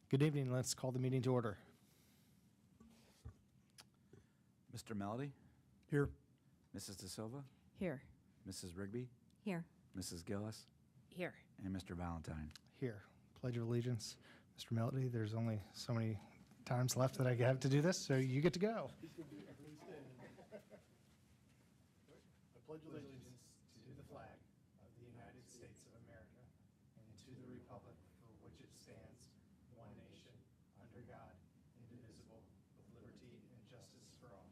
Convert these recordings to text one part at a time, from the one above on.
Good evening. Let's call the meeting to order. Mr. Melody? Here. Mrs. De Silva? Here. Mrs. Rigby? Here. Mrs. Gillis? Here. And Mr. Valentine. Here. Pledge of Allegiance. Mr. Melody, there's only so many times left that I have to do this, so you get to go. I pledge allegiance to the flag of the United States of America and to the republic for which it stands, one nation, under God, indivisible, with liberty and justice for all.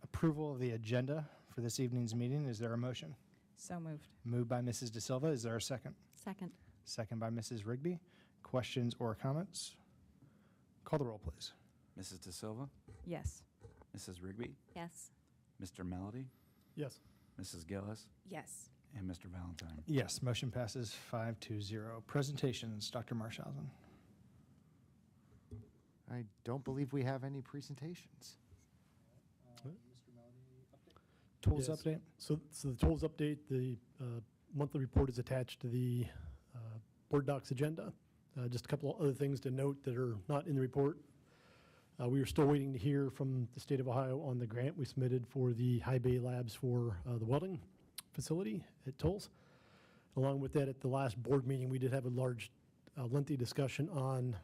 Approval of the agenda for this evening's meeting. Is there a motion? So moved. Moved by Mrs. De Silva. Is there a second? Second. Second by Mrs. Rigby. Questions or comments? Call the roll, please. Mrs. De Silva? Yes. Mrs. Rigby? Yes. Mr. Melody? Yes. Mrs. Gillis? Yes. And Mr. Valentine. Yes, motion passes 5-0. Presentations, Dr. Marshausen. I don't believe we have any presentations. Tools Yes. update? So the tools update, the monthly report is attached to the board docs agenda. Just a couple of other things to note that are not in the report. We are still waiting to hear from the state of Ohio on the grant we submitted for the high bay labs for the welding facility at Tolles. Along with that, at the last board meeting, we did have a large, lengthy discussion on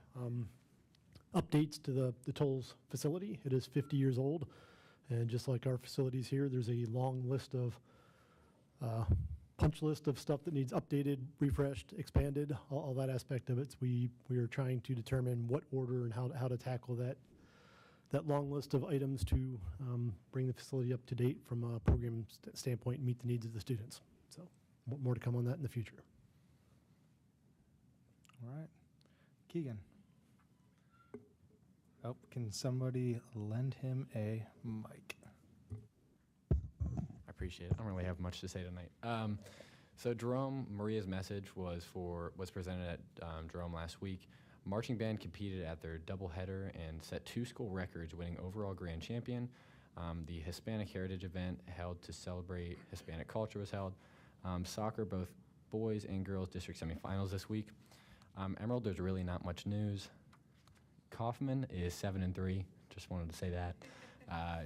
updates to the Tolles facility. It is 50 years old, and just like our facilities here, there's a long list of punch list of stuff that needs updated, refreshed, expanded, all that aspect of it. So we are trying to determine what order and how to tackle that long list of items to bring the facility up to date from a program standpoint and meet the needs of the students. So more to come on that in the future. All right. Keegan. Oh, can somebody lend him a mic? I appreciate it. I don't really have much to say tonight. So Jerome, Maria's message was presented at Jerome last week. Marching band competed at their doubleheader and set 2 school records, winning overall grand champion. The Hispanic Heritage event held to celebrate Hispanic culture was held. Soccer, both boys and girls district semifinals this week. Emerald, there's really not much news. Kaufman is 7-3. Just wanted to say that.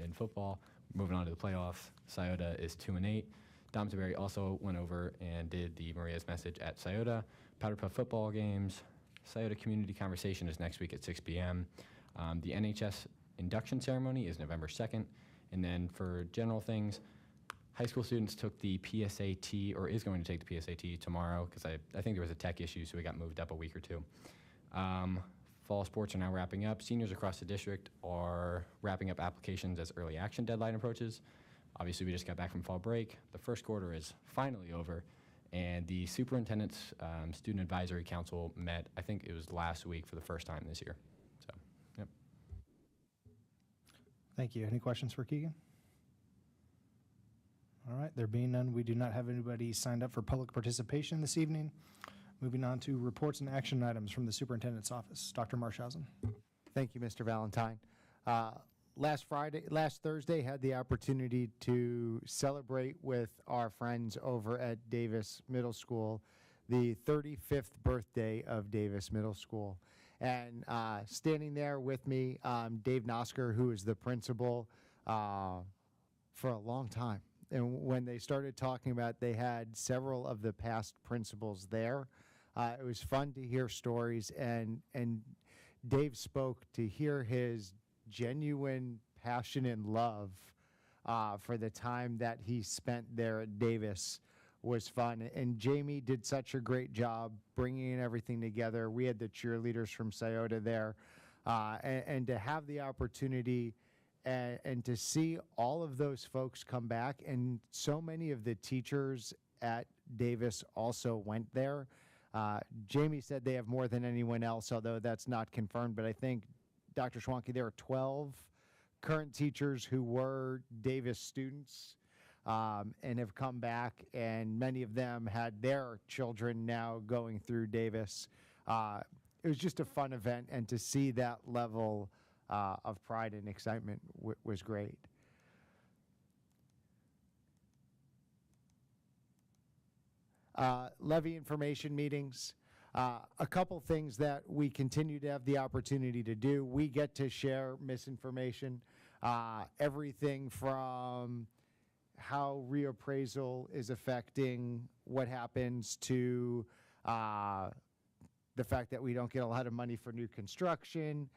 In football, moving on to the playoffs, Scioto is 2-8. Domsbury also went over and did the Maria's message at Scioto. Powder Puff football games. Scioto Community Conversation is next week at 6 p.m. The NHS induction ceremony is November 2nd. And then for general things, high school students took the PSAT, or is going to take the PSAT tomorrow, because I think there was a tech issue, so we got moved up a week or two. Fall sports are now wrapping up. Seniors across the district are wrapping up applications as early action deadline approaches. Obviously, we just got back from fall break. The first quarter is finally over, and the superintendent's student advisory council met, I think it was last week, for the first time this year. So, yep. Thank you. Any questions for Keegan? All right. There being none, we do not have anybody signed up for public participation this evening. Moving on to reports and action items from the superintendent's office. Dr. Marshausen. Thank you, Mr. Valentine. Last Thursday, had the opportunity to celebrate with our friends over at Davis Middle School the 35th birthday of Davis Middle School. And standing there with me, Dave Nosker, who is the principal for a long time. And when they started talking about, they had several of the past principals there. It was fun to hear stories, and Dave spoke to hear his genuine passion and love for the time that he spent there at Davis was fun. And Jamie did such a great job bringing everything together. We had the cheerleaders from Scioto there, and to have the opportunity and to see all of those folks come back, and so many of the teachers at Davis also went there. Jamie said they have more than anyone else, although that's not confirmed, but I think, Dr. Schwanke, there are 12 current teachers who were Davis students and have come back, and many of them had their children now going through Davis. It was just a fun event, and to see that level of pride and excitement was great. Levy information meetings. A couple things that we continue to have the opportunity to do. We get to share misinformation, everything from how reappraisal is affecting what happens to the fact that we don't get a lot of money for new construction.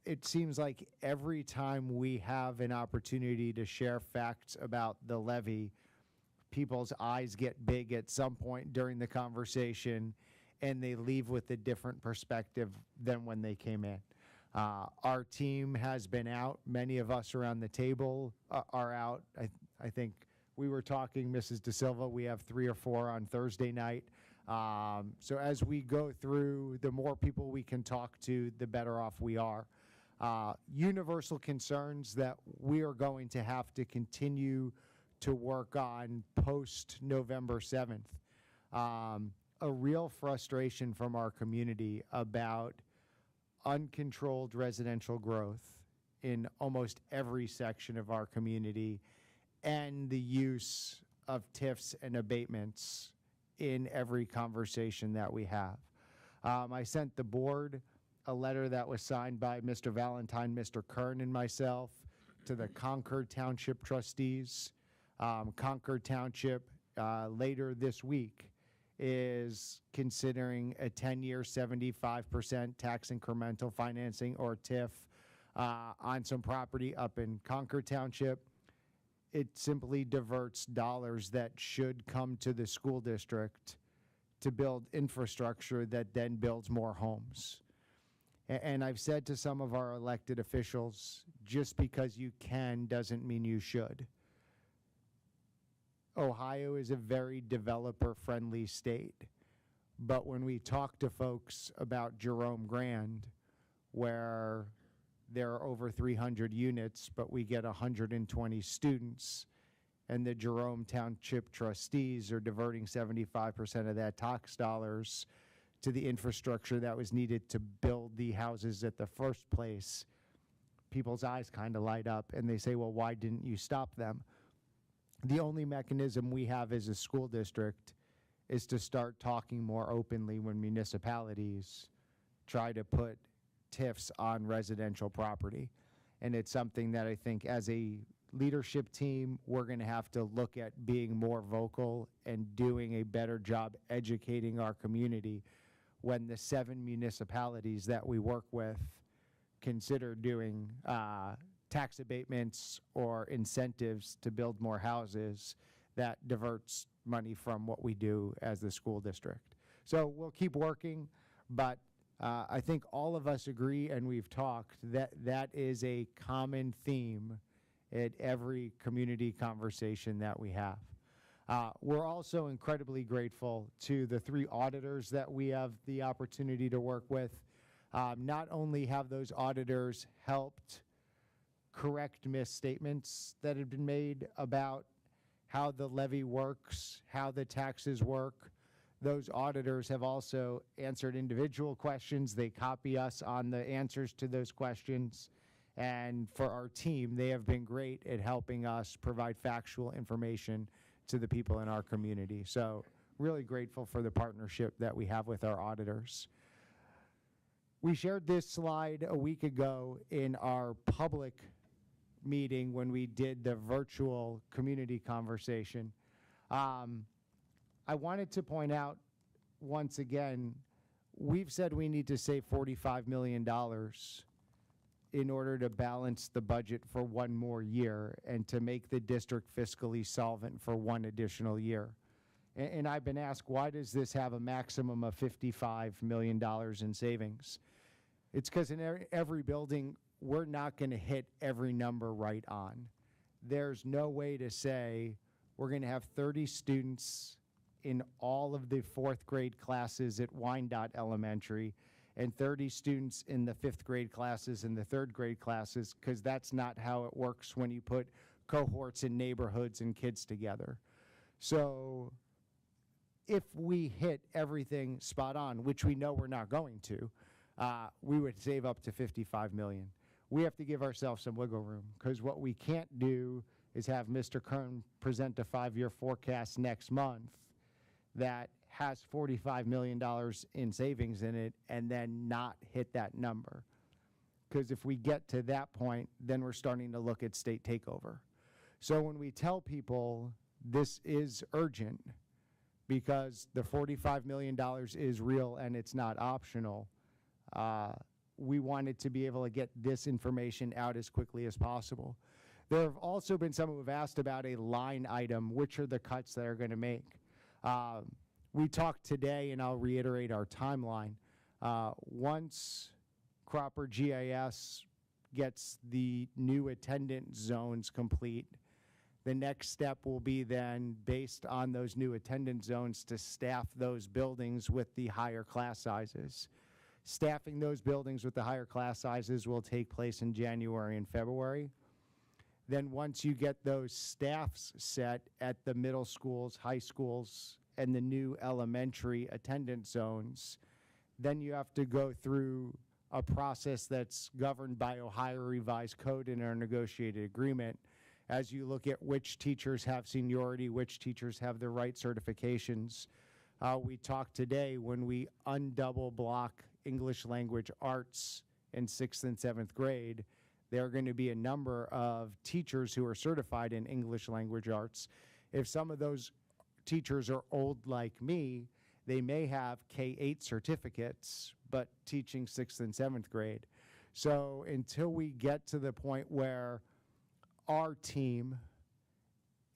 It seems like every time we have an opportunity to share facts about the levy, people's eyes get big at some point during the conversation, and they leave with a different perspective than when they came in. Our team has been out. Many of us around the table are out. I think we were talking, Mrs. De Silva, we have 3 or 4 on Thursday night. So as we go through, the more people we can talk to, the better off we are. Universal concerns that we are going to have to continue to work on post-November 7th. A real frustration from our community about uncontrolled residential growth in almost every section of our community and the use of TIFs and abatements in every conversation that we have. I sent the board a letter that was signed by Mr. Valentine, Mr. Kern, and myself to the Concord Township trustees. Concord Township later this week is considering a 10-year 75% tax incremental financing, or TIF, on some property up in Concord Township. It simply diverts dollars that should come to the school district to build infrastructure that then builds more homes. And I've said to some of our elected officials, just because you can doesn't mean you should. Ohio is a very developer-friendly state. But when we talk to folks about Jerome Grand, where there are over 300 units, but we get 120 students, and the Jerome Township trustees are diverting 75% of that tax dollars to the infrastructure that was needed to build the houses at the first place, people's eyes kind of light up, and they say, well, why didn't you stop them? The only mechanism we have as a school district is to start talking more openly when municipalities try to put TIFs on residential property. And it's something that I think as a leadership team, we're going to have to look at being more vocal and doing a better job educating our community when the 7 municipalities that we work with consider doing tax abatements or incentives to build more houses that diverts money from what we do as the school district. So we'll keep working, but I think all of us agree, and we've talked, that that is a common theme at every community conversation that we have. We're also incredibly grateful to the 3 auditors that we have the opportunity to work with. Not only have those auditors helped correct misstatements that have been made about how the levy works, how the taxes work, those auditors have also answered individual questions. They copy us on the answers to those questions. And for our team, they have been great at helping us provide factual information to the people in our community. So really grateful for the partnership that we have with our auditors. We shared this slide a week ago in our public meeting when we did the virtual community conversation. I wanted to point out once again, we've said we need to save $45 million in order to balance the budget for 1 more year and to make the district fiscally solvent for 1 additional year. And I've been asked, why does this have a maximum of $55 million in savings? It's because in every building, we're not going to hit every number right on. There's no way to say we're going to have 30 students in all of the 4th grade classes at Wyandotte Elementary and 30 students in the 5th grade classes and the 3rd grade classes, because that's not how it works when you put cohorts in neighborhoods and kids together. So if we hit everything spot on, which we know we're not going to, we would save up to $55 million. We have to give ourselves some wiggle room, because what we can't do is have Mr. Kern present a 5-year forecast next month that has $45 million in savings in it and then not hit that number. Because if we get to that point, then we're starting to look at state takeover. So when we tell people this is urgent because the $45 million is real and it's not optional, we wanted to be able to get this information out as quickly as possible. There have also been some who have asked about a line item, which are the cuts that are going to make. We talked today, and I'll reiterate our timeline. Once Cropper GIS gets the new attendance zones complete, the next step will be then, based on those new attendance zones, to staff those buildings with the higher class sizes. Staffing those buildings with the higher class sizes will take place in January and February. Then once you get those staffs set at the middle schools, high schools, and the new elementary attendance zones, then you have to go through a process that's governed by Ohio Revised Code and our negotiated agreement as you look at which teachers have seniority, which teachers have the right certifications. We talked today when we undouble block English language arts in 6th and 7th grade, there are going to be a number of teachers who are certified in English language arts. If some of those teachers are old like me, they may have K-8 certificates, but teaching 6th and 7th grade. So until we get to the point where our team,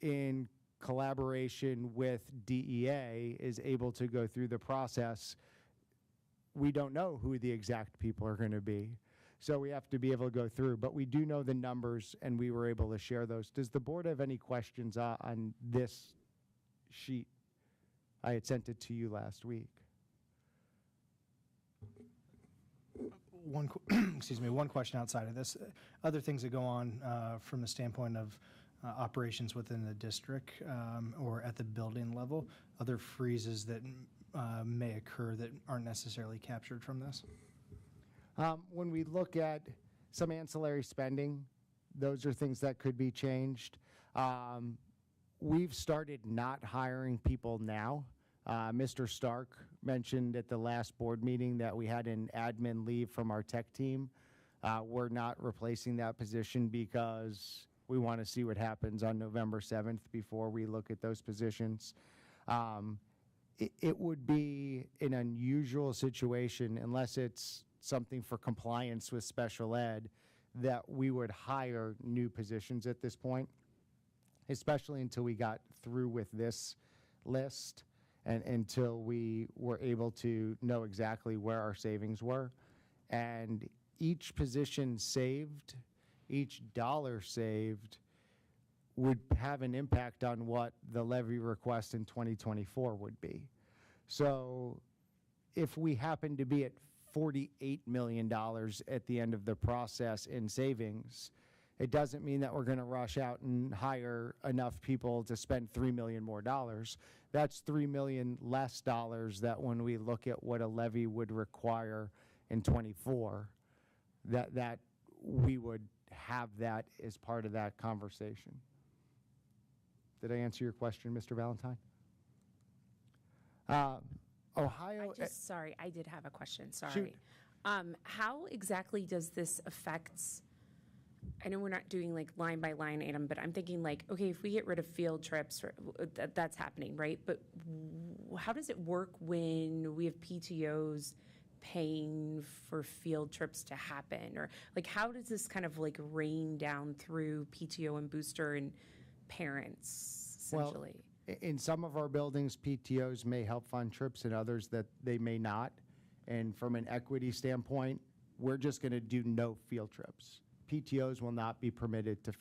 in collaboration with DEA, is able to go through the process, we don't know who the exact people are going to be. So we have to be able to go through. But we do know the numbers, and we were able to share those. Does the board have any questions on this sheet? I had sent it to you last week. Excuse me, one question outside of this. Other things that go on from the standpoint of operations within the district or at the building level, other freezes that may occur that aren't necessarily captured from this? When we look at some ancillary spending, those are things that could be changed. We've started not hiring people now. Mr. Stark mentioned at the last board meeting that we had an admin leave from our tech team. We're not replacing that position because we want to see what happens on November 7th before we look at those positions. It would be an unusual situation, unless it's something for compliance with special ed, that we would hire new positions at this point, especially until we got through with this list and until we were able to know exactly where our savings were. And each position saved, each dollar saved, would have an impact on what the levy request in 2024 would be. So if we happen to be at $48 million at the end of the process in savings, it doesn't mean that we're going to rush out and hire enough people to spend $3 million more dollars. That's $3 million less dollars that when we look at what a levy would require in 24, that we would have that as part of that conversation. Did I answer your question, Mr. Valentine? Ohio. Sorry, I did have a question. Sorry. Shoot. How exactly does this affect? I know we're not doing like line by line item, but I'm thinking like, okay, if we get rid of field trips, that's happening, right? But how does it work when we have PTOs paying for field trips to happen? Or like, how does this kind of like rain down through PTO and booster and parents, essentially? Well, in some of our buildings, PTOs may help fund trips, and others that they may not. And from an equity standpoint, we're just going to do no field trips. PTOs will not be permitted to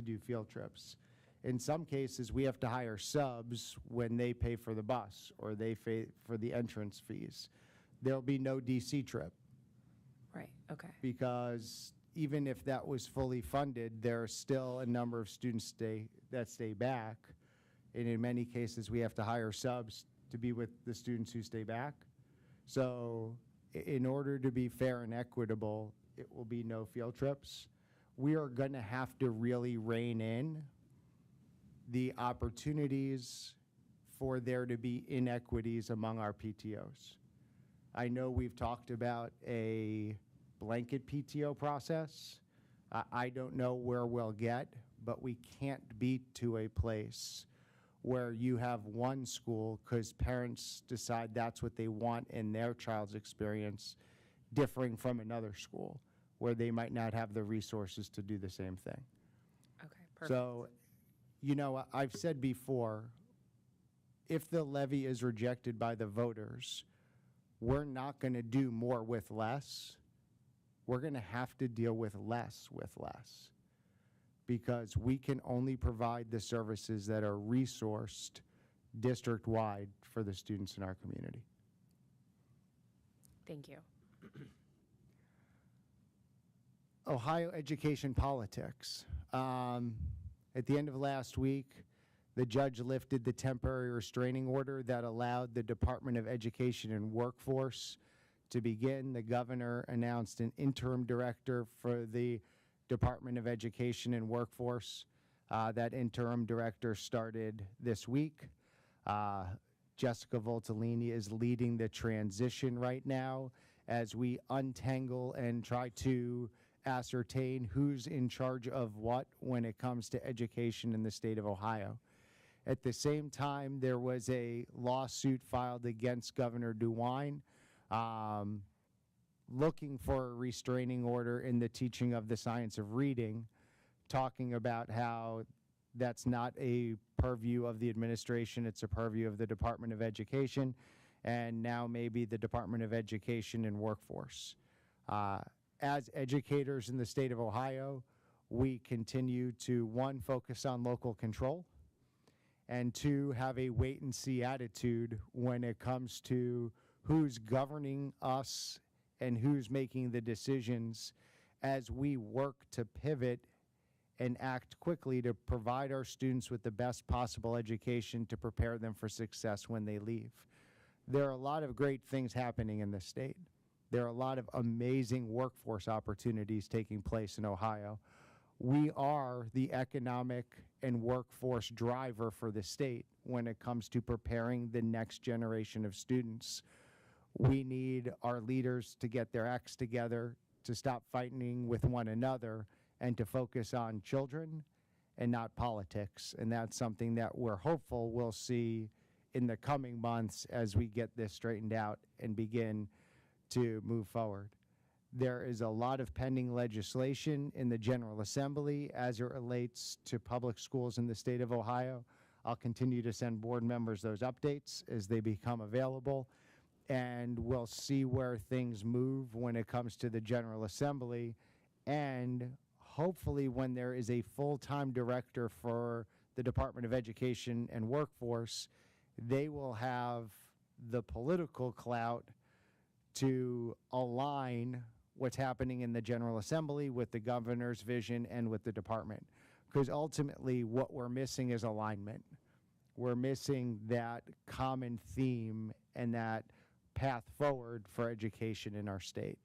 do field trips. In some cases, we have to hire subs when they pay for the bus or they pay for the entrance fees. There'll be no DC trip. Right, okay. Because even if that was fully funded, there are still a number of students that stay back. And in many cases, we have to hire subs to be with the students who stay back. So in order to be fair and equitable, it will be no field trips. We are going to have to really rein in the opportunities for there to be inequities among our PTOs. I know we've talked about a blanket PTO process. I don't know where we'll get, but we can't be to a place where you have one school because parents decide that's what they want in their child's experience, differing from another school where they might not have the resources to do the same thing. Okay, perfect. So, you know, I've said before, if the levy is rejected by the voters, we're not going to do more with less. We're going to have to deal with less because we can only provide the services that are resourced district-wide for the students in our community. Thank you. Ohio education politics. At the end of last week, the judge lifted the temporary restraining order that allowed the Department of Education and Workforce to begin. The governor announced an interim director for the Department of Education and Workforce. That interim director started this week. Jessica Voltolini is leading the transition right now as we untangle and try to ascertain who's in charge of what when it comes to education in the state of Ohio. At the same time, there was a lawsuit filed against Governor DeWine looking for a restraining order in the teaching of the science of reading, talking about how that's not a purview of the administration, it's a purview of the Department of Education, and now maybe the Department of Education and Workforce. As educators in the state of Ohio, we continue to, one, focus on local control, and two, have a wait-and-see attitude when it comes to who's governing us and who's making the decisions as we work to pivot and act quickly to provide our students with the best possible education to prepare them for success when they leave. There are a lot of great things happening in the state. There are a lot of amazing workforce opportunities taking place in Ohio. We are the economic and workforce driver for the state when it comes to preparing the next generation of students. We need our leaders to get their acts together, to stop fighting with one another, and to focus on children and not politics. And that's something that we're hopeful we'll see in the coming months as we get this straightened out and begin to move forward. There is a lot of pending legislation in the General Assembly as it relates to public schools in the state of Ohio. I'll continue to send board members those updates as they become available, and we'll see where things move when it comes to the General Assembly. And hopefully when there is a full-time director for the Department of Education and Workforce, they will have the political clout to align what's happening in the General Assembly with the governor's vision and with the department. Because ultimately what we're missing is alignment. We're missing that common theme and that path forward for education in our state.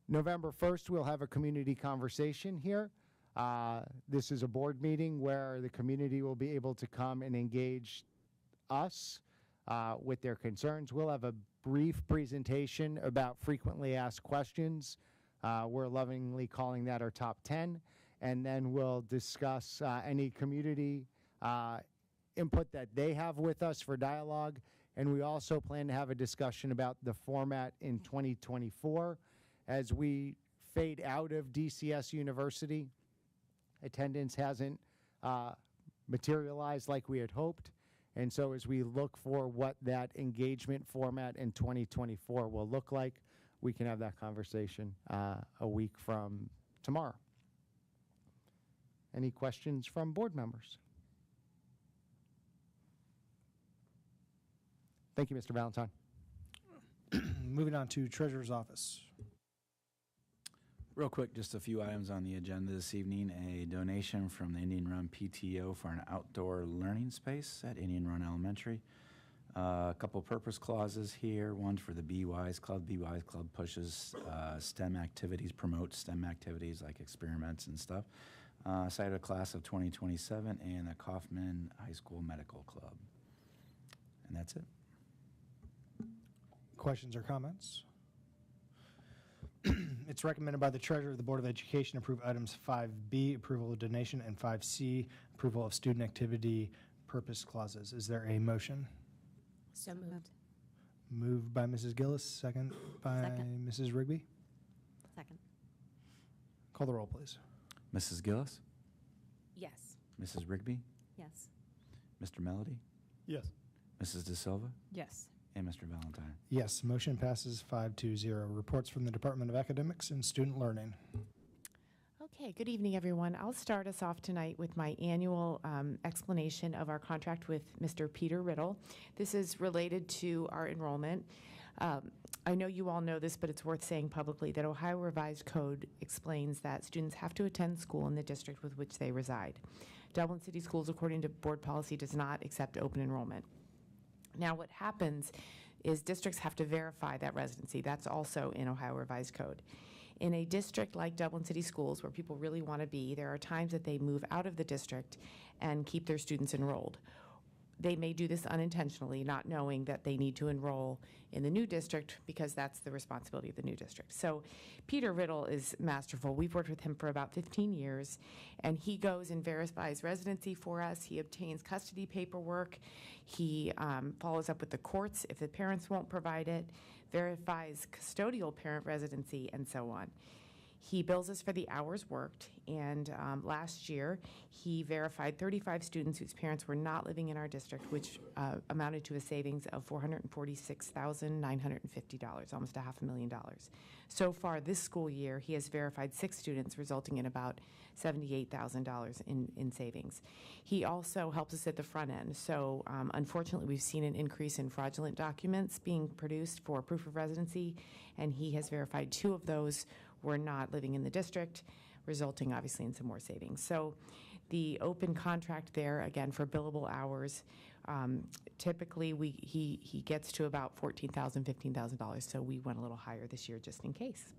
November 1st, we'll have a community conversation here. This is a board meeting where the community will be able to come and engage us with their concerns. We'll have a brief presentation about frequently asked questions. We're lovingly calling that our top 10. And then we'll discuss any community input that they have with us for dialogue. And we also plan to have a discussion about the format in 2024 as we fade out of DCS University. Attendance hasn't materialized like we had hoped. And so as we look for what that engagement format in 2024 will look like, we can have that conversation a week from tomorrow. Any questions from board members? Thank you, Mr. Valentine. Moving on to Treasurer's Office. Real quick, just a few items on the agenda this evening. A donation from the Indian Run PTO for an outdoor learning space at Indian Run Elementary. A couple purpose clauses here. One for the Be Wise Club. Be Wise Club pushes STEM activities, promotes STEM activities like experiments and stuff. Cider Class of 2027, and the Kaufman High School Medical Club. And that's it. Questions or comments? It's recommended by the Treasurer of the Board of Education approve items 5B, approval of donation, and 5C, approval of student activity purpose clauses. Is there a motion? So moved. Moved by Mrs. Gillis, second by Second. Mrs. Rigby. Second. Call the roll, please. Mrs. Gillis, Yes. Mrs. Rigby, Yes. Mr. Melody, Yes. Mrs. De Silva, Yes. and Mr. Valentine. Yes, motion passes 5-0. Reports from the Department of Academics and Student Learning. Okay, good evening, everyone. I'll start us off tonight with my annual explanation of our contract with Mr. Peter Riddle. This is related to our enrollment. I know you all know this, but it's worth saying publicly that Ohio Revised Code explains that students have to attend school in the district with which they reside. Dublin City Schools, according to board policy, does not accept open enrollment. Now, what happens is districts have to verify that residency. That's also in Ohio Revised Code. In a district like Dublin City Schools, where people really want to be, there are times that they move out of the district and keep their students enrolled. They may do this unintentionally, not knowing that they need to enroll in the new district because that's the responsibility of the new district. So Peter Riddle is masterful. We've worked with him for about 15 years, and he goes and verifies residency for us. He obtains custody paperwork. He follows up with the courts if the parents won't provide it, verifies custodial parent residency, and so on. He bills us for the hours worked, and last year he verified 35 students whose parents were not living in our district, which amounted to a savings of $446,950, almost $500,000. So far this school year, he has verified 6 students, resulting in about $78,000 in savings. He also helps us at the front end. So unfortunately, we've seen an increase in fraudulent documents being produced for proof of residency, and he has verified 2 of those were not living in the district, resulting obviously in some more savings. So the open contract there, again, for billable hours, typically he gets to about $14,000, $15,000, so we went a little higher this year just in case.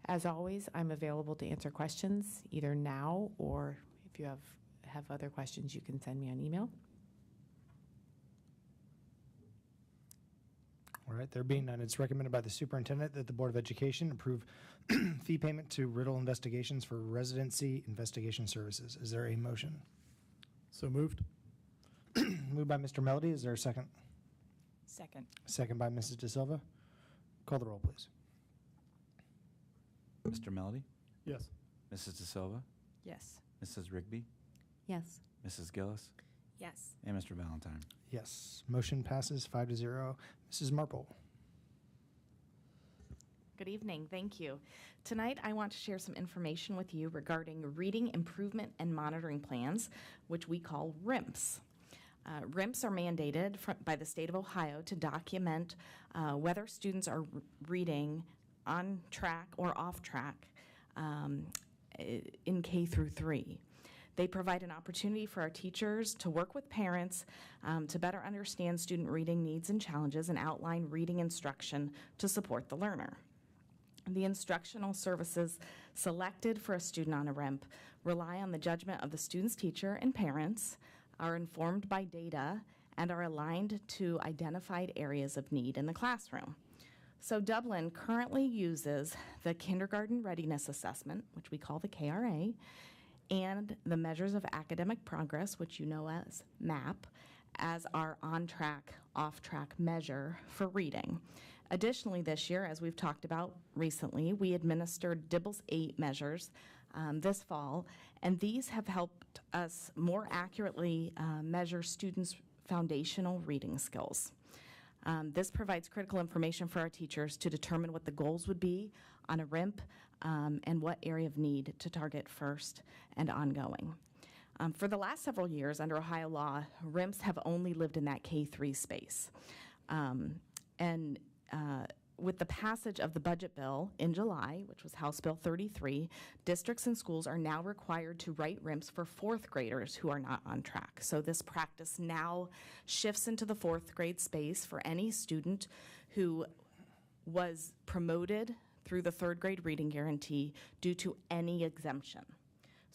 As always, I'm available to answer questions either now, or if you have other questions, you can send me an email. All right, there being none, it's recommended by the superintendent that the Board of Education approve fee payment to Riddle Investigations for residency investigation services. Is there a motion? So moved. Moved by Mr. Melody. Is there a second? Second. Second by Mrs. De Silva. Call the roll, please. Mr. Melody, Yes. Mrs. De Silva, Yes. Mrs. Rigby, Yes. Mrs. Gillis, Yes. and Mr. Valentine. Yes, motion passes 5-0. Mrs. Marple. Good evening, thank you. Tonight, I want to share some information with you regarding Reading Improvement and Monitoring Plans, which we call RIMPs. RIMPs are mandated by the state of Ohio to document whether students are reading on track or off track in K through 3. They provide an opportunity for our teachers to work with parents to better understand student reading needs and challenges and outline reading instruction to support the learner. The instructional services selected for a student on a RIMP rely on the judgment of the student's teacher and parents, are informed by data, and are aligned to identified areas of need in the classroom. So Dublin currently uses the Kindergarten Readiness Assessment, which we call the KRA, and the Measures of Academic Progress, which you know as MAP, as our on-track, off-track measure for reading. Additionally, this year, as we've talked about recently, we administered DIBELS 8 measures this fall, and these have helped us more accurately measure students' foundational reading skills. This provides critical information for our teachers to determine what the goals would be on a RIMP and what area of need to target first and ongoing. For the last several years, under Ohio law, RIMPs have only lived in that K-3 space. With the passage of the budget bill in July, which was House Bill 33, districts and schools are now required to write RIMPs for 4th graders who are not on track. So this practice now shifts into the 4th grade space for any student who was promoted through the 3rd grade reading guarantee due to any exemption.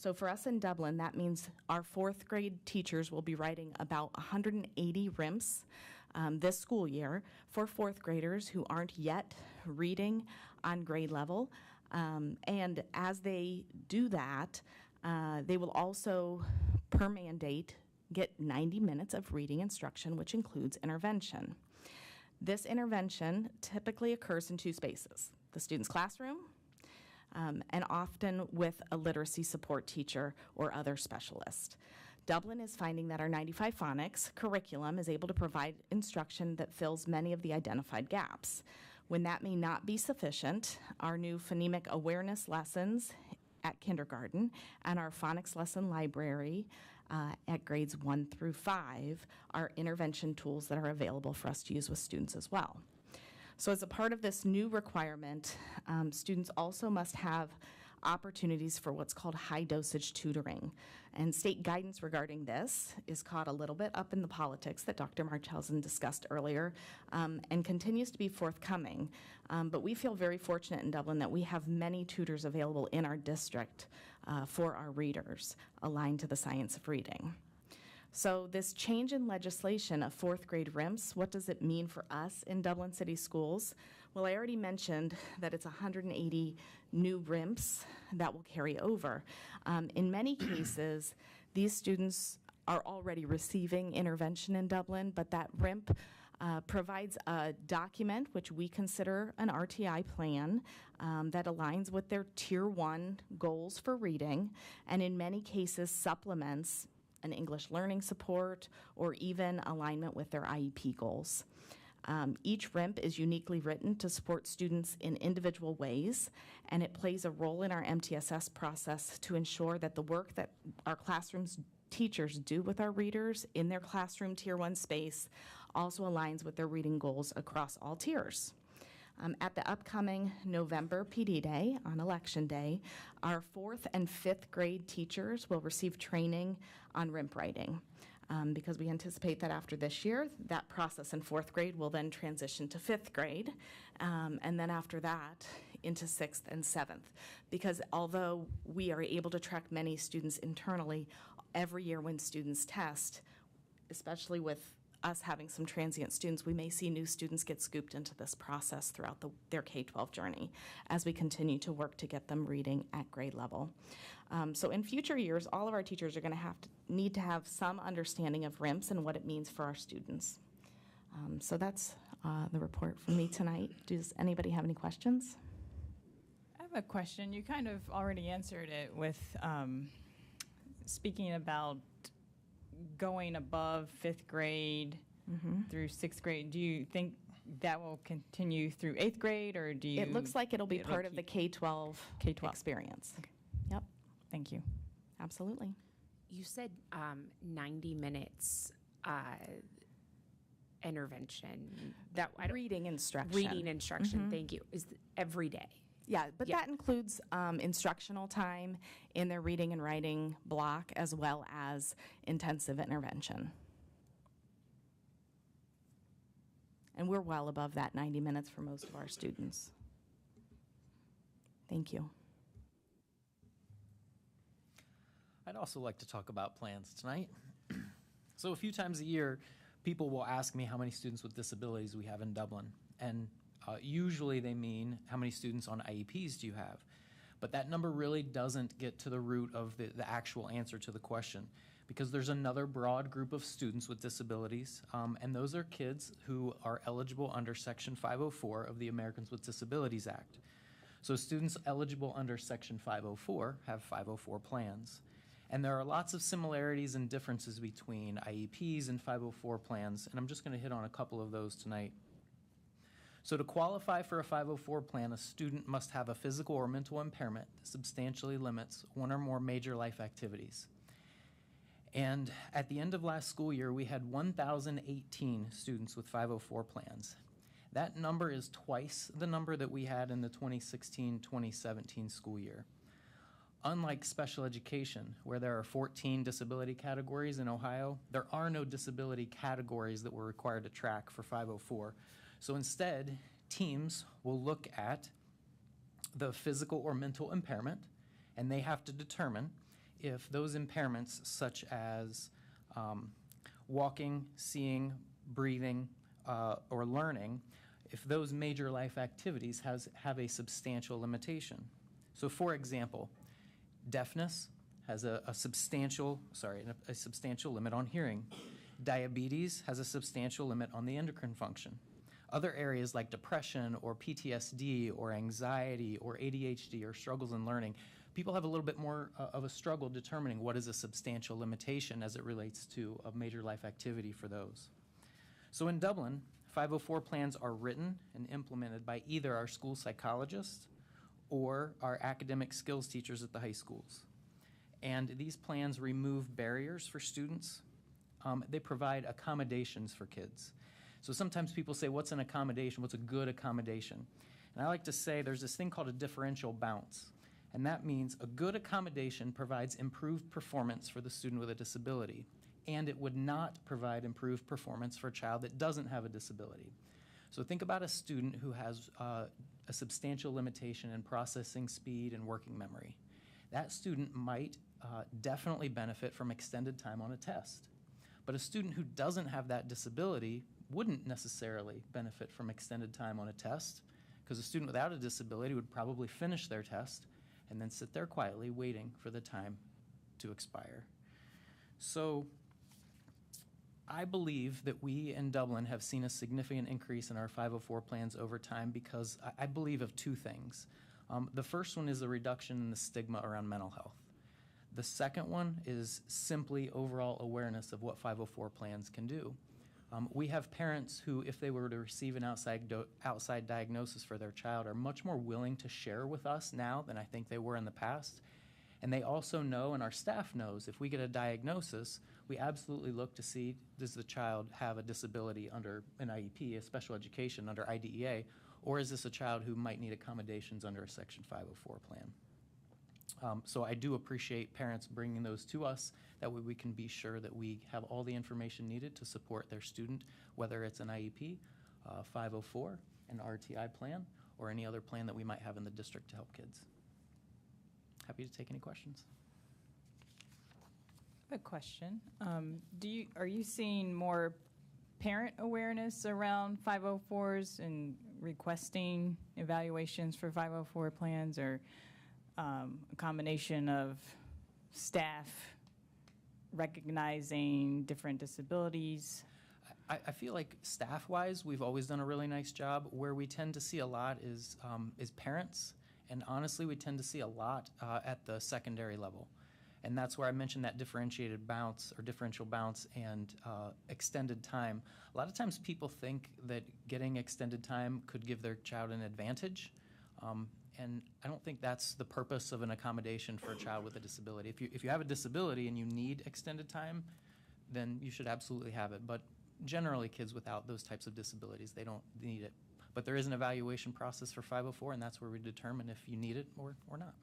So for us in Dublin, that means our fourth grade teachers will be writing about 180 RIMS this school year for fourth graders who aren't yet reading on grade level. And as they do that, they will also, per mandate, get 90 minutes of reading instruction, which includes intervention. This intervention typically occurs in two spaces: the student's classroom, and often with a literacy support teacher or other specialist. Dublin is finding that our 95 Phonics curriculum is able to provide instruction that fills many of the identified gaps. When that may not be sufficient, our new phonemic awareness lessons at kindergarten and our phonics lesson library at grades 1 through 5 are intervention tools that are available for us to use with students as well. So as a part of this new requirement, students also must have opportunities for what's called high dosage tutoring. And state guidance regarding this is caught a little bit up in the politics that Dr. Marchhausen discussed earlier, and continues to be forthcoming. But we feel very fortunate in Dublin that we have many tutors available in our district for our readers aligned to the science of reading. So this change in legislation of fourth grade RIMS, what does it mean for us in Dublin City Schools? Well, I already mentioned that it's 180 new RIMS that will carry over. In many cases, these students are already receiving intervention in Dublin, but that RIMP provides a document, which we consider an RTI plan, that aligns with their Tier 1 goals for reading, and in many cases supplements an English learning support or even alignment with their IEP goals. Each RIMP is uniquely written to support students in individual ways, and it plays a role in our MTSS process to ensure that the work that our classrooms teachers do with our readers in their classroom Tier 1 space also aligns with their reading goals across all tiers. At the upcoming November PD Day, on Election Day, our 4th and 5th grade teachers will receive training on RIMP writing. Because we anticipate that after this year, that process in 4th grade will then transition to 5th grade, and then after that into 6th and 7th. Because although we are able to track many students internally, every year when students test, especially with us having some transient students, we may see new students get scooped into this process throughout their K-12 journey as we continue to work to get them reading at grade level. So in future years, all of our teachers are going to need to have some understanding of RIMS and what it means for our students. So that's the report from me tonight. Does anybody have any questions? I have a question. You kind of already answered it with speaking about going above 5th grade through 6th grade. Do you think that will continue through 8th grade, or do you? It looks like it'll be part of the K-12 experience. Okay. Yep, Thank you. absolutely. You said 90 minutes intervention. That I don't- Reading instruction. reading instruction. Thank you. Is every day? Yeah, but Yeah. that includes instructional time in their reading and writing block as well as intensive intervention. And we're well above that 90 minutes for most of our students. Thank you. I'd also like to talk about plans tonight. So a few times a year, people will ask me how many students with disabilities we have in Dublin. And usually they mean how many students on IEPs do you have? But that number really doesn't get to the root of the actual answer to the question, because there's another broad group of students with disabilities, and those are kids who are eligible under Section 504 of the Americans with Disabilities Act. So students eligible under Section 504 have 504 plans. And there are lots of similarities and differences between IEPs and 504 plans, and I'm just going to hit on a couple of those tonight. So to qualify for a 504 plan, a student must have a physical or mental impairment that substantially limits one or more major life activities. And at the end of last school year, we had 1,018 students with 504 plans. That number is twice the number that we had in the 2016-2017 school year. Unlike special education, where there are 14 disability categories in Ohio, there are no disability categories that we're required to track for 504. So instead, teams will look at the physical or mental impairment, and they have to determine if those impairments such as walking, seeing, breathing, or learning, if those major life activities have a substantial limitation. So for example, deafness has a substantial limit on hearing. Diabetes has a substantial limit on the endocrine function. Other areas like depression or PTSD or anxiety or ADHD or struggles in learning, people have a little bit more of a struggle determining what is a substantial limitation as it relates to a major life activity for those. So in Dublin, 504 plans are written and implemented by either our school psychologists or our academic skills teachers at the high schools. And these plans remove barriers for students. They provide accommodations for kids. So sometimes people say, what's an accommodation? What's a good accommodation? And I like to say there's this thing called a differential bounce. And that means a good accommodation provides improved performance for the student with a disability. And it would not provide improved performance for a child that doesn't have a disability. So think about a student who has a substantial limitation in processing speed and working memory. That student might definitely benefit from extended time on a test. But a student who doesn't have that disability wouldn't necessarily benefit from extended time on a test, because a student without a disability would probably finish their test and then sit there quietly waiting for the time to expire. So I believe that we in Dublin have seen a significant increase in our 504 plans over time because I believe of two things. The first one is a reduction in the stigma around mental health. The second one is simply overall awareness of what 504 plans can do. We have parents who, if they were to receive an outside diagnosis for their child, are much more willing to share with us now than I think they were in the past. And they also know, and our staff knows, if we get a diagnosis, we absolutely look to see, does the child have a disability under an IEP, a special education under IDEA, or is this a child who might need accommodations under a Section 504 plan? So I do appreciate parents bringing those to us. That way we can be sure that we have all the information needed to support their student, whether it's an IEP, 504, an RTI plan, or any other plan that we might have in the district to help kids. Happy to take any questions. I have a question. Are you seeing more parent awareness around 504s and requesting evaluations for 504 plans, or a combination of staff recognizing different disabilities? I feel like staff-wise, we've always done a really nice job. Where we tend to see a lot is parents, and honestly, we tend to see a lot at the secondary level. And that's where I mentioned that differentiated bounce or differential bounce and extended time. A lot of times people think that getting extended time could give their child an advantage. And I don't think that's the purpose of an accommodation for a child with a disability. If you have a disability and you need extended time, then you should absolutely have it. But generally, kids without those types of disabilities, they don't need it. But there is an evaluation process for 504, and that's where we determine if you need it or not.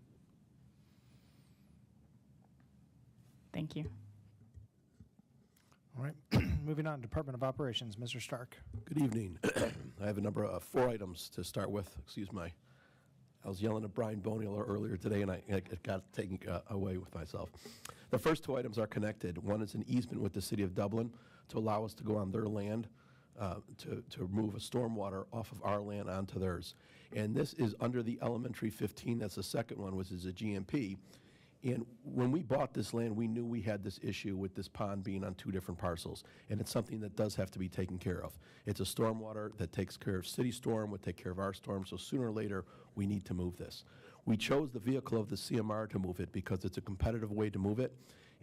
Thank you. All right. Moving on, Department of Operations, Mr. Stark. Good evening. I have a number of 4 items to start with. I was yelling at Brian Boniel earlier today, and I got taken away with myself. The first 2 items are connected. One is an easement with the City of Dublin to allow us to go on their land to move a stormwater off of our land onto theirs. And this is under the Elementary 15. That's the second one, which is a GMP. And when we bought this land, we knew we had this issue with this pond being on 2 different parcels, and it's something that does have to be taken care of. It's a stormwater that takes care of city storm, would take care of our storm, so sooner or later, we need to move this. We chose the vehicle of the CMR to move it because it's a competitive way to move it,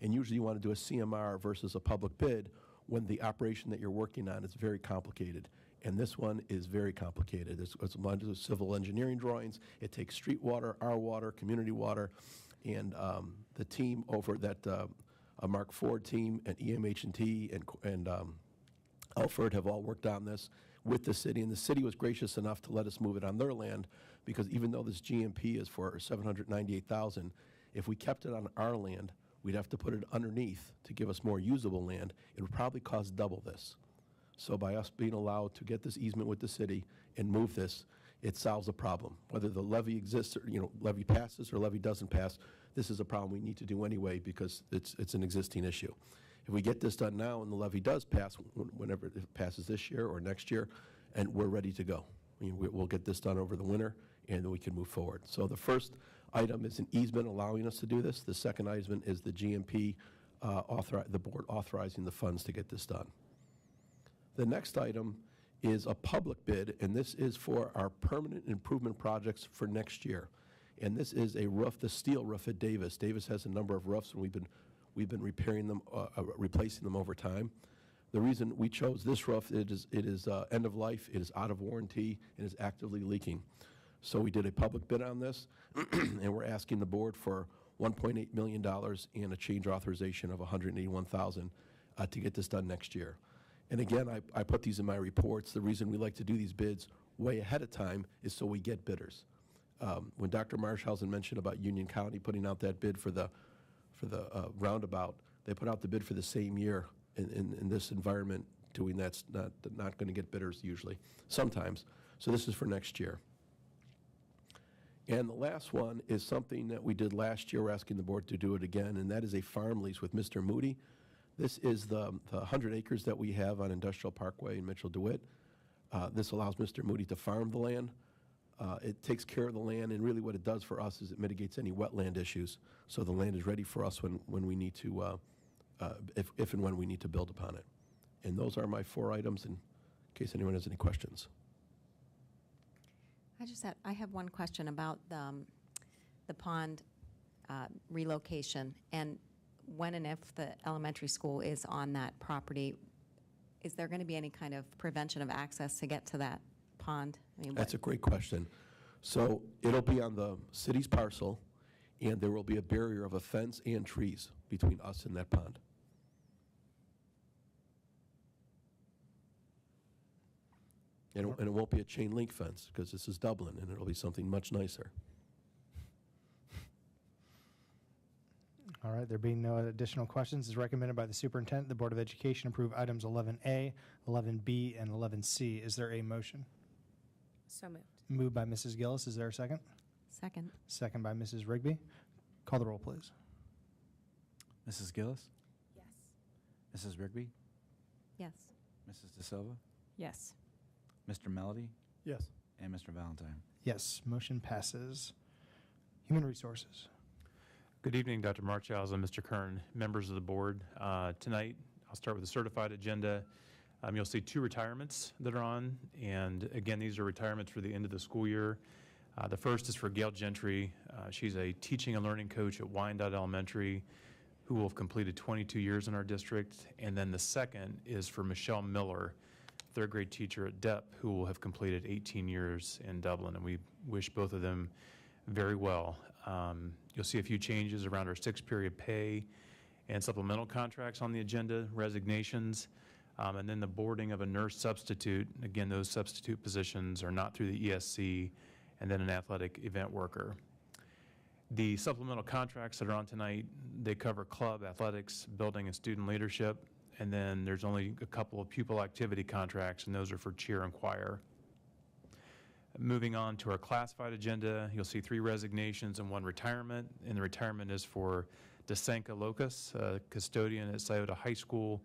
and usually you want to do a CMR versus a public bid when the operation that you're working on is very complicated. And this one is very complicated. It's a bunch of civil engineering drawings. It takes street water, our water, community water, and the team over that Mark Ford team and EMH&T and Alfred have all worked on this with the city, and the city was gracious enough to let us move it on their land, because even though this GMP is for $798,000, if we kept it on our land, we'd have to put it underneath to give us more usable land. It would probably cost double this. So by us being allowed to get this easement with the city and move this, it solves a problem. Whether the levy exists, or, levy passes or levy doesn't pass, this is a problem we need to do anyway because it's an existing issue. If we get this done now and the levy does pass, whenever it passes this year or next year, and we're ready to go. We'll get this done over the winter, and then we can move forward. So the first item is an easement allowing us to do this. The second item is the GMP, the board authorizing the funds to get this done. The next item is a public bid, and this is for our permanent improvement projects for next year. And this is a roof, the steel roof at Davis. Davis has a number of roofs, and we've been repairing them, replacing them over time. The reason we chose this roof, it is end of life, it is out of warranty, and is actively leaking. So we did a public bid on this, and we're asking the board for $1.8 million and a change authorization of $181,000 to get this done next year. And again, I put these in my reports. The reason we like to do these bids way ahead of time is so we get bidders. When Dr. Marshausen mentioned about Union County putting out that bid for the roundabout, they put out the bid for the same year. In this environment, doing that's not going to get bidders usually, sometimes. So this is for next year. And the last one is something that we did last year. We're asking the board to do it again, and that is a farm lease with Mr. Moody. This is the 100 acres that we have on Industrial Parkway in Mitchell DeWitt. This allows Mr. Moody to farm the land. It takes care of the land, and really what it does for us is it mitigates any wetland issues. So the land is ready for us when we need to, if and when we need to build upon it. And those are my 4 items in case anyone has any questions. I have one question about the pond relocation, and when and if the elementary school is on that property, is there going to be any kind of prevention of access to get to that pond? That's a great question. So it'll be on the city's parcel, and there will be a barrier of a fence and trees between us and that pond. And it won't be a chain link fence because this is Dublin, and it'll be something much nicer. All right, there being no additional questions, as recommended by the superintendent, the Board of Education approve items 11A, 11B, and 11C. Is there a motion? So moved. Moved by Mrs. Gillis. Is there a second? Second. Second by Mrs. Rigby. Call the roll, please. Mrs. Gillis? Yes. Mrs. Rigby? Yes. Mrs. De Silva? Yes. Mr. Melody? Yes. And Mr. Valentine? Yes, motion passes. Human Resources. Good evening, Dr. Marchals and Mr. Kern, members of the board. Tonight, I'll start with the certified agenda. You'll see 2 retirements that are on, and again, these are retirements for the end of the school year. The first is for Gail Gentry. She's a teaching and learning coach at Wyandotte Elementary, who will have completed 22 years in our district. And then the second is for Michelle Miller, 3rd grade teacher at DEP, who will have completed 18 years in Dublin, and we wish both of them very well. You'll see a few changes around our 6-period pay and supplemental contracts on the agenda, resignations, and then the boarding of a nurse substitute. Again, those substitute positions are not through the ESC, and then an athletic event worker. The supplemental contracts that are on tonight, they cover club, athletics, building, and student leadership. And then there's only a couple of pupil activity contracts, and those are for cheer and choir. Moving on to our classified agenda, you'll see 3 resignations and 1 retirement. And the retirement is for Desanka Locus, custodian at Scioto High School,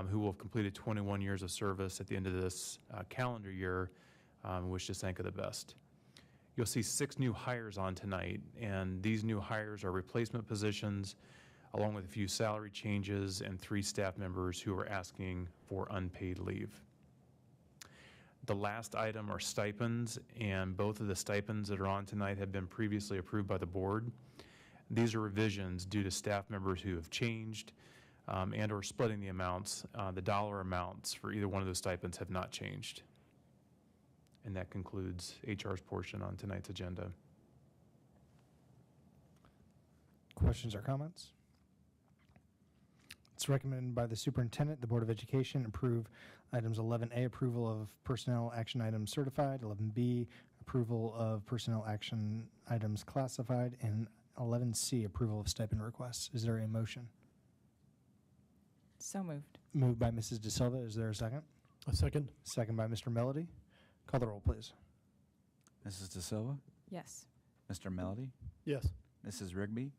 who will have completed 21 years of service at the end of this calendar year. Wish Desanka the best. You'll see 6 new hires on tonight, and these new hires are replacement positions, along with a few salary changes and 3 staff members who are asking for unpaid leave. The last item are stipends, and both of the stipends that are on tonight have been previously approved by the board. These are revisions due to staff members who have changed and or splitting the amounts. The dollar amounts for either one of those stipends have not changed. And that concludes HR's portion on tonight's agenda. Questions or comments? It's recommended by the superintendent, the Board of Education approve items 11A, approval of personnel action items certified, 11B, approval of personnel action items classified, and 11C, approval of stipend requests. Is there a motion? So moved. Moved by Mrs. De Silva. Is there a second? A second. Second by Mr. Melody. Call the roll, please. Mrs. De Silva, Yes. Mr. Melody, Yes. Mrs. Rigby,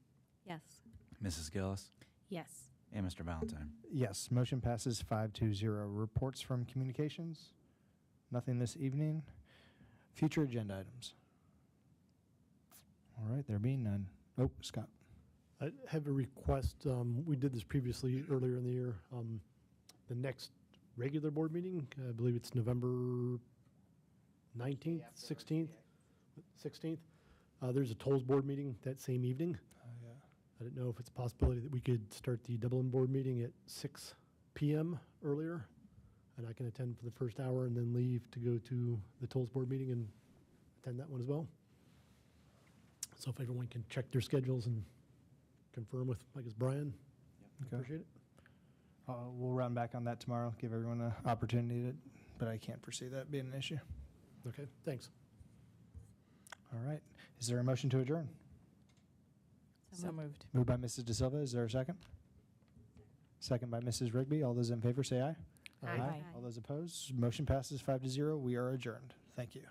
Yes. Mrs. Gillis, Yes. and Mr. Valentine. Yes, motion passes 5-0. Reports from communications? Nothing this evening. Future agenda items? All right, there being none. Oh, Scott. I have a request. We did this previously earlier in the year. The next regular board meeting, I believe it's November 19th, 16th, 16th. There's a tolls board meeting that same evening. I didn't know if it's a possibility that we could start the Dublin board meeting at 6 p.m. earlier, and I can attend for the first hour and then leave to go to the tolls board meeting and attend that one as well. So if everyone can check their schedules and confirm with, I guess, Brian, Okay. appreciate it. We'll round back on that tomorrow, give everyone an opportunity to, but I can't foresee that being an issue. Okay, thanks. All right. Is there a motion to adjourn? So moved. Moved by Mrs. De Silva. Is there a second? Second by Mrs. Rigby. All those in favor say aye. Aye. All those opposed? Motion passes 5-0. We are adjourned. Thank you.